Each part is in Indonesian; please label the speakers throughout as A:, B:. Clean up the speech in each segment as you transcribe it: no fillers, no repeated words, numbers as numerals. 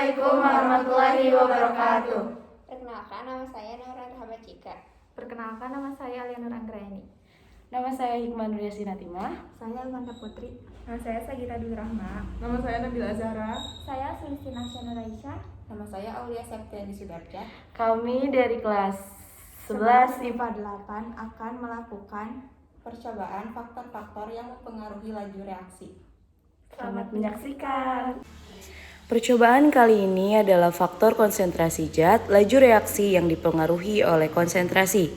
A: Assalamualaikum warahmatullahi wabarakatuh.
B: Perkenalkan, nama saya Nurul Rahmat Cika.
C: Perkenalkan, nama saya Alianur Anggraeni.
D: Nama saya Hikmah Nur Yasin Hatimah.
C: Saya Almanda Putri.
E: Nama saya Sagita Dwi Rahma.
F: Nama saya Nabila Zahra.
G: Saya Sulistina Syana Raisya.
H: Nama saya Aulia Septiani Sudarja.
D: Kami dari kelas 11
C: IPA 8 akan melakukan
H: percobaan faktor-faktor yang mempengaruhi laju reaksi.
D: Selamat menyaksikan. Percobaan kali ini adalah faktor konsentrasi zat, laju reaksi yang dipengaruhi oleh konsentrasi.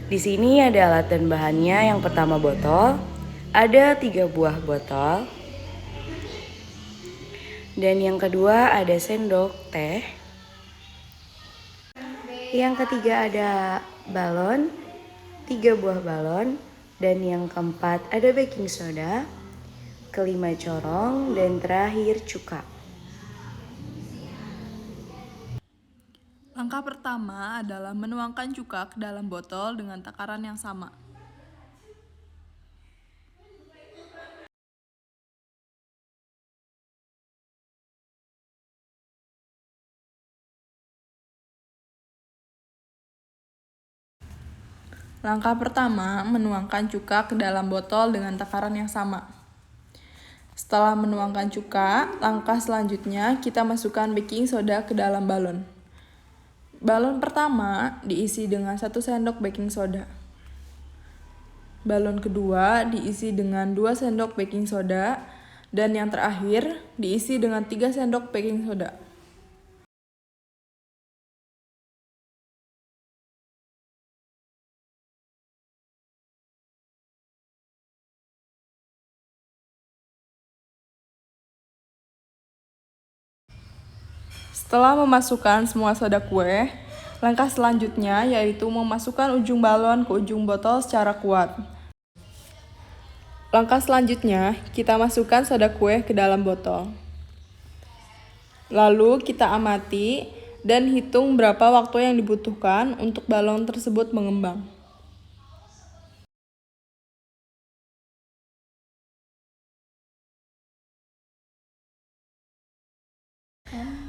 D: Di sini ada alat dan bahannya. Yang pertama botol, ada 3 buah botol. Dan yang kedua ada sendok teh. Yang ketiga ada balon, 3 buah balon. Dan yang keempat ada baking soda, kelima corong, dan terakhir cuka.
F: Langkah pertama adalah menuangkan cuka ke dalam botol dengan takaran yang sama. Langkah pertama, menuangkan cuka ke dalam botol dengan takaran yang sama. Setelah menuangkan cuka, langkah selanjutnya kita masukkan baking soda ke dalam balon. Balon pertama diisi dengan 1 sendok baking soda. Balon kedua diisi dengan 2 sendok baking soda. Dan yang terakhir diisi dengan 3 sendok baking soda. Setelah memasukkan semua soda kue, langkah selanjutnya yaitu memasukkan ujung balon ke ujung botol secara kuat. Langkah selanjutnya, kita masukkan soda kue ke dalam botol. Lalu kita amati dan hitung berapa waktu yang dibutuhkan untuk balon tersebut mengembang.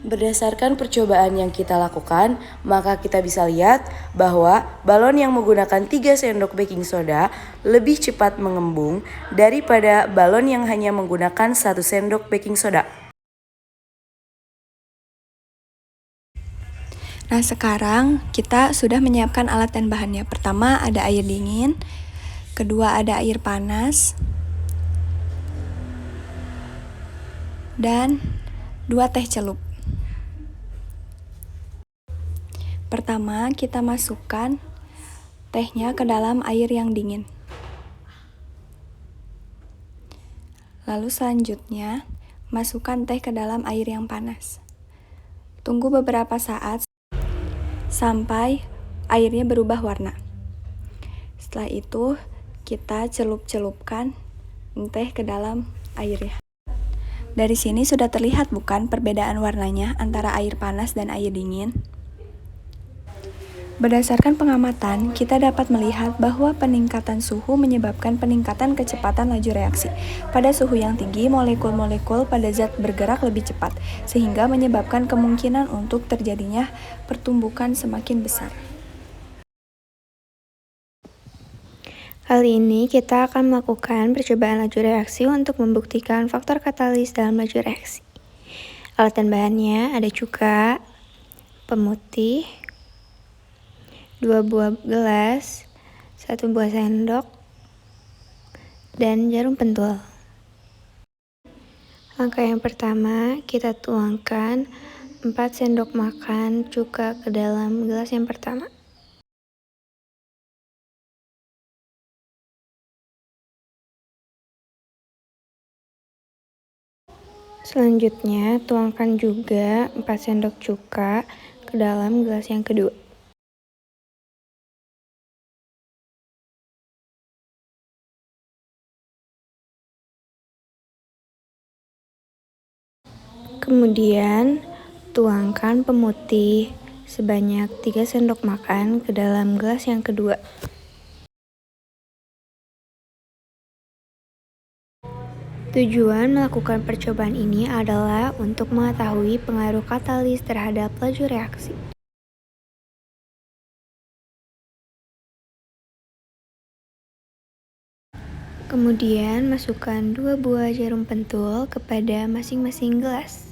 D: Berdasarkan percobaan yang kita lakukan, maka kita bisa lihat bahwa balon yang menggunakan 3 sendok baking soda lebih cepat mengembung daripada balon yang hanya menggunakan 1 sendok baking soda.
G: Nah, sekarang kita sudah menyiapkan alat dan bahannya. Pertama ada air dingin, kedua ada air panas, dan 2 teh celup. Pertama, kita masukkan tehnya ke dalam air yang dingin. Lalu selanjutnya, masukkan teh ke dalam air yang panas. Tunggu beberapa saat sampai airnya berubah warna. Setelah itu, kita celup-celupkan teh ke dalam airnya. Dari sini sudah terlihat bukan perbedaan warnanya antara air panas dan air dingin? Berdasarkan pengamatan, kita dapat melihat bahwa peningkatan suhu menyebabkan peningkatan kecepatan laju reaksi. Pada suhu yang tinggi, molekul-molekul pada zat bergerak lebih cepat, sehingga menyebabkan kemungkinan untuk terjadinya pertumbukan semakin besar.
B: Kali ini kita akan melakukan percobaan laju reaksi untuk membuktikan faktor katalis dalam laju reaksi. Alat dan bahannya ada cuka, pemutih, 2 buah gelas, 1 buah sendok, dan jarum pentul. Langkah yang pertama, kita tuangkan 4 sendok makan cuka ke dalam gelas yang pertama. Selanjutnya, tuangkan juga 4 sendok cuka ke dalam gelas yang kedua. Kemudian, tuangkan pemutih sebanyak 3 sendok makan ke dalam gelas yang kedua. Tujuan melakukan percobaan ini adalah untuk mengetahui pengaruh katalis terhadap laju reaksi. Kemudian masukkan 2 buah jarum pentul kepada masing-masing gelas.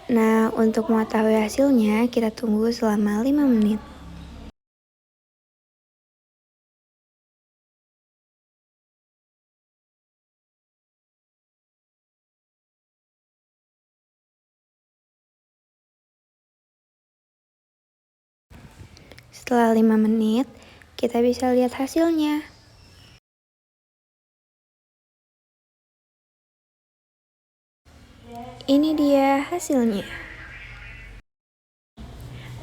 B: Nah, untuk mengetahui hasilnya, kita tunggu selama 5 menit. Setelah 5 menit, kita bisa lihat hasilnya. Ini dia hasilnya.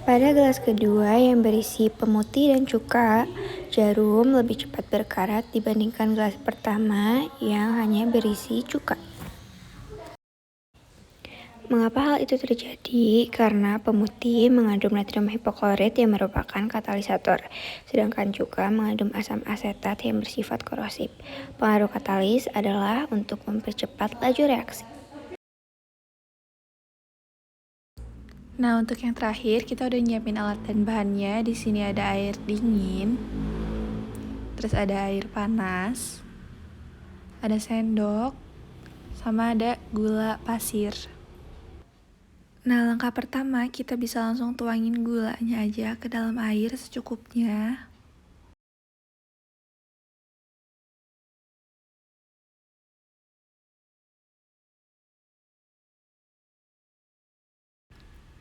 B: Pada gelas kedua yang berisi pemutih dan cuka, jarum lebih cepat berkarat dibandingkan gelas pertama yang hanya berisi cuka. Mengapa hal itu terjadi? Karena pemutih mengandung natrium hipoklorit yang merupakan katalisator, sedangkan cuka mengandung asam asetat yang bersifat korosif. Pengaruh katalis adalah untuk mempercepat laju reaksi.
C: Nah, untuk yang terakhir kita udah nyiapin alat dan bahannya. Di sini ada air dingin, terus ada air panas, ada sendok, sama ada gula pasir. Nah, langkah pertama kita bisa langsung tuangin gulanya aja ke dalam air secukupnya.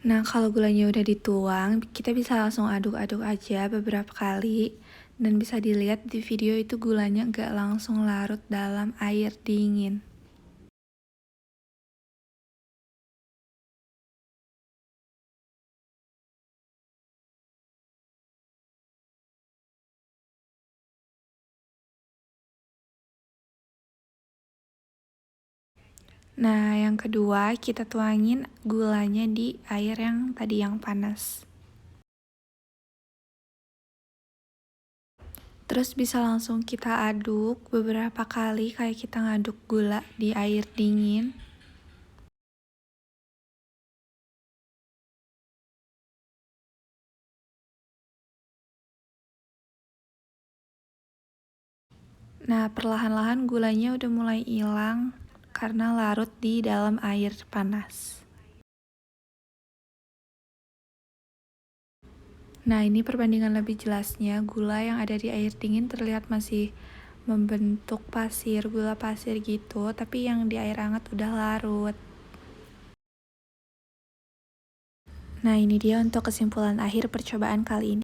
C: Nah, kalau gulanya udah dituang, kita bisa langsung aduk-aduk aja beberapa kali. Dan bisa dilihat di video itu gulanya nggak langsung larut dalam air dingin. Nah, yang kedua kita tuangin gulanya di air yang tadi yang panas. Terus bisa langsung kita aduk beberapa kali kayak kita ngaduk gula di air dingin. Nah, perlahan-lahan gulanya udah mulai hilang karena larut di dalam air panas. Nah, ini perbandingan lebih jelasnya, gula yang ada di air dingin terlihat masih membentuk pasir, gula pasir gitu, tapi yang di air hangat udah larut. Nah, ini dia untuk kesimpulan akhir percobaan kali ini.